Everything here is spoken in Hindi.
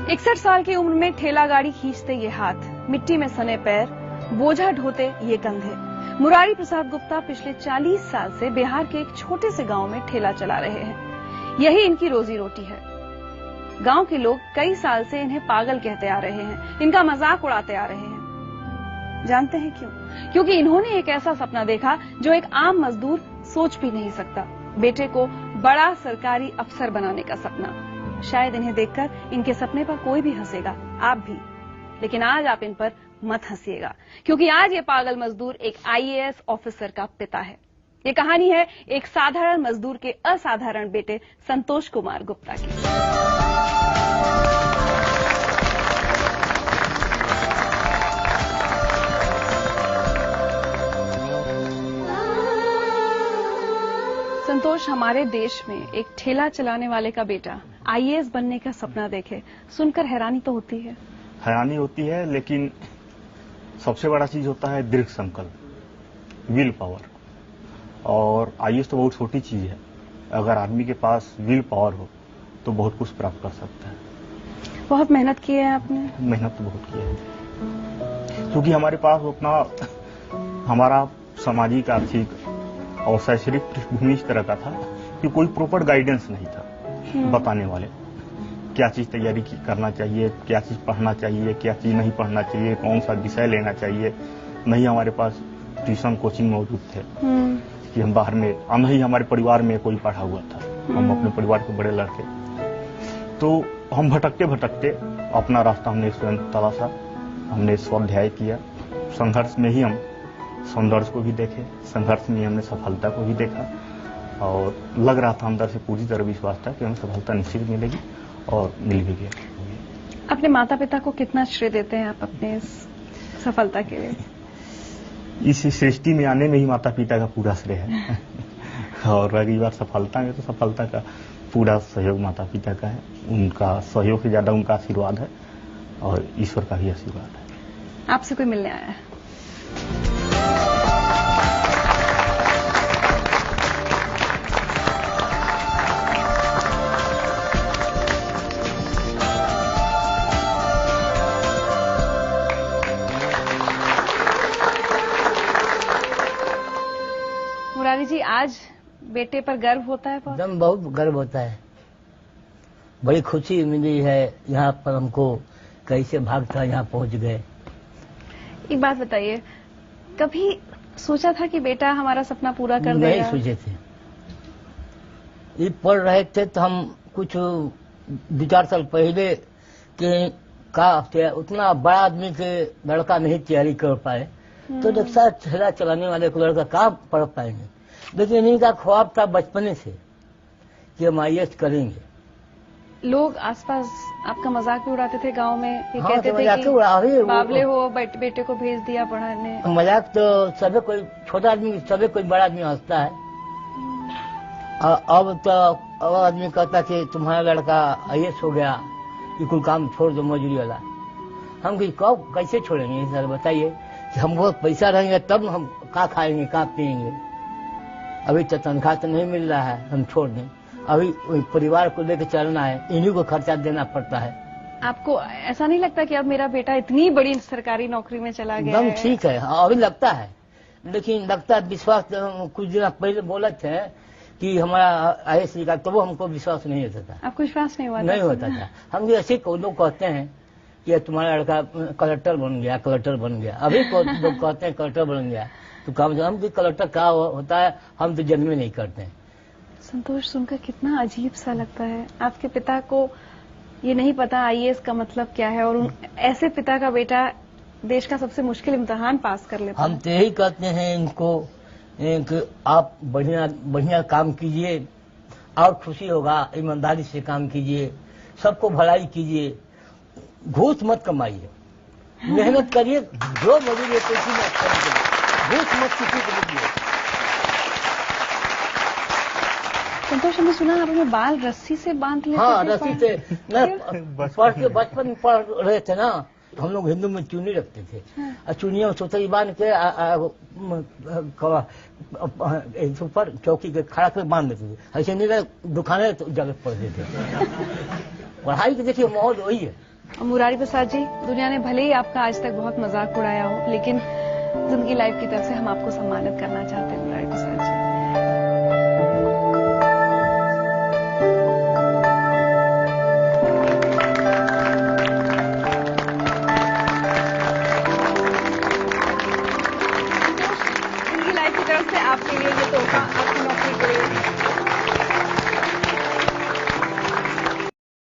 61 साल की उम्र में ठेला गाड़ी खींचते ये हाथ, मिट्टी में सने पैर, बोझा ढोते ये कंधे। मुरारी प्रसाद गुप्ता पिछले 40 साल से बिहार के एक छोटे से गांव में ठेला चला रहे हैं। यही इनकी रोजी रोटी है। गांव के लोग कई साल से इन्हें पागल कहते आ रहे हैं, इनका मजाक उड़ाते आ रहे हैं। जानते हैं क्यों? क्योंकि इन्होंने एक ऐसा सपना देखा जो एक आम मजदूर सोच भी नहीं सकता। बेटे को बड़ा सरकारी अफसर बनाने का सपना। शायद इन्हें देखकर इनके सपने पर कोई भी हंसेगा, आप भी। लेकिन आज आप इन पर मत हंसिएगा, क्योंकि आज ये पागल मजदूर एक IAS ऑफिसर का पिता है। ये कहानी है एक साधारण मजदूर के असाधारण बेटे संतोष कुमार गुप्ता की। संतोष, हमारे देश में एक ठेला चलाने वाले का बेटा IAS बनने का सपना देखे, सुनकर हैरानी तो होती है। हैरानी होती है, लेकिन सबसे बड़ा चीज होता है दृढ़ संकल्प, विल पावर। और IAS तो बहुत छोटी चीज है, अगर आदमी के पास विल पावर हो तो बहुत कुछ प्राप्त कर सकता है। बहुत मेहनत की है आपने? मेहनत तो बहुत की है, क्योंकि हमारे पास उतना हमारा सामाजिक, आर्थिक और शैक्षणिक पृष्ठभूमि इस तरह का था कि कोई प्रॉपर गाइडेंस नहीं था बताने वाले। क्या चीज तैयारी करना चाहिए, क्या चीज पढ़ना चाहिए, क्या चीज नहीं पढ़ना चाहिए, कौन सा विषय लेना चाहिए। नहीं हमारे पास ट्यूशन कोचिंग मौजूद थे कि हम बाहर में, नहीं हमारे परिवार में कोई पढ़ा हुआ था। हम अपने परिवार के बड़े लड़के, तो हम भटकते भटकते अपना रास्ता हमने स्वयं तलाशा। हमने स्वाध्याय किया, संघर्ष में ही हम सौंदर्य को भी देखे, संघर्ष में हमने सफलता को भी देखा। और लग रहा था अंदर से पूरी तरह विश्वास था कि हमें सफलता निश्चित मिलेगी, और मिल भी गया। अपने माता पिता को कितना श्रेय देते हैं आप अपने इस सफलता के लिए? इस सृष्टि में आने में ही माता पिता का पूरा श्रेय है। और रही बात सफलता में, तो सफलता का पूरा सहयोग माता पिता का है। उनका सहयोग से ज्यादा उनका आशीर्वाद है, और ईश्वर का भी आशीर्वाद है। आपसे कोई मिलने आया है? मुरारी जी, आज बेटे पर गर्व होता है? एकदम बहुत गर्व होता है, बड़ी खुशी मिली है। यहाँ पर हमको कैसे भागता यहाँ पहुँच गए। एक बात बताइए, कभी सोचा था कि बेटा हमारा सपना पूरा कर देगा? नहीं सोचे थे। ये पढ़ रहे थे तो हम कुछ 2-4 साल पहले के का उतना बड़ा आदमी के लड़का नहीं तैयारी कर पाए, तो रिक्शा ठेला चलाने वाले को लड़का कहाँ पढ़ पाएंगे। लेकिन इन्हीं का ख्वाब था बचपने से कि हम IAS करेंगे। लोग आसपास आपका मजाक भी उड़ाते थे गांव में, ये हाँ, कहते तो थे कि बावले हो, बेटे को भेज दिया पढ़ाने। मजाक तो सभी कोई, छोटा आदमी सभी कोई बड़ा आदमी हंसता है। अब तो अब आदमी कहता कि तुम्हारा लड़का IAS हो गया, कि कोई काम छोड़ दो मजदूरी वाला। हम कब कैसे छोड़ेंगे सर, बताइए। कि हमको पैसा रहेंगे तब हम क्या खाएंगे, क्या पिएंगे। अभी तो तनख्वाह तो नहीं मिल रहा है, हम छोड़ दें। अभी परिवार को लेकर चलना है, इन्हीं को खर्चा देना पड़ता है। आपको ऐसा नहीं लगता कि अब मेरा बेटा इतनी बड़ी सरकारी नौकरी में चला गया है? एकदम ठीक है, अभी लगता है, लेकिन लगता है विश्वास। कुछ दिन पहले बोला थे कि हमारा IAS निकाल, तो वो हमको विश्वास नहीं होता था। आपको विश्वास नहीं हुआ? नहीं होता था। हम ऐसे लोग कहते हैं कि तुम्हारा लड़का कलेक्टर बन गया, कलेक्टर बन गया। अभी लोग कहते हैं कलेक्टर बन गया, तो काम हम भी कलेक्टर क्या होता है हम तो जन्म में नहीं करते हैं। संतोष, सुनकर कितना अजीब सा लगता है। आपके पिता को ये नहीं पता IAS का मतलब क्या है, और ऐसे पिता का बेटा देश का सबसे मुश्किल इम्तिहान पास कर लेता है। हम तो यही कहते हैं इनको कि आप बढ़िया बढ़िया काम कीजिए, और खुशी होगा। ईमानदारी से काम कीजिए, सबको भलाई कीजिए, घूस मत कमाइए, मेहनत करिए, जो मजदूरी पैसे मत करिए, घूस मत किसी को दीजिए। संतोष, हमने सुना आप अपने बाल रस्सी से बांध लेते थे? हाँ, रस्सी से। बचपन में पढ़ रहे थे ना, हम लोग हिंदू में चुन्नी रखते थे। और चुनिया सुतरी बांध के ऊपर चौकी के खड़ा कर बांध देते थे। ऐसे नहीं दुकाने जगह पड़ते थे। पढ़ाई के देखिए माहौल वही है। मुरारी प्रसाद जी, दुनिया ने भले ही आपका आज तक बहुत मजाक उड़ाया हो, लेकिन जिंदगी लाइव की तरफ से हम आपको सम्मानित करना चाहते हैं मुरारी प्रसाद जी। जिंदगी लाइव की तरफ से आपके लिए ये तोहफा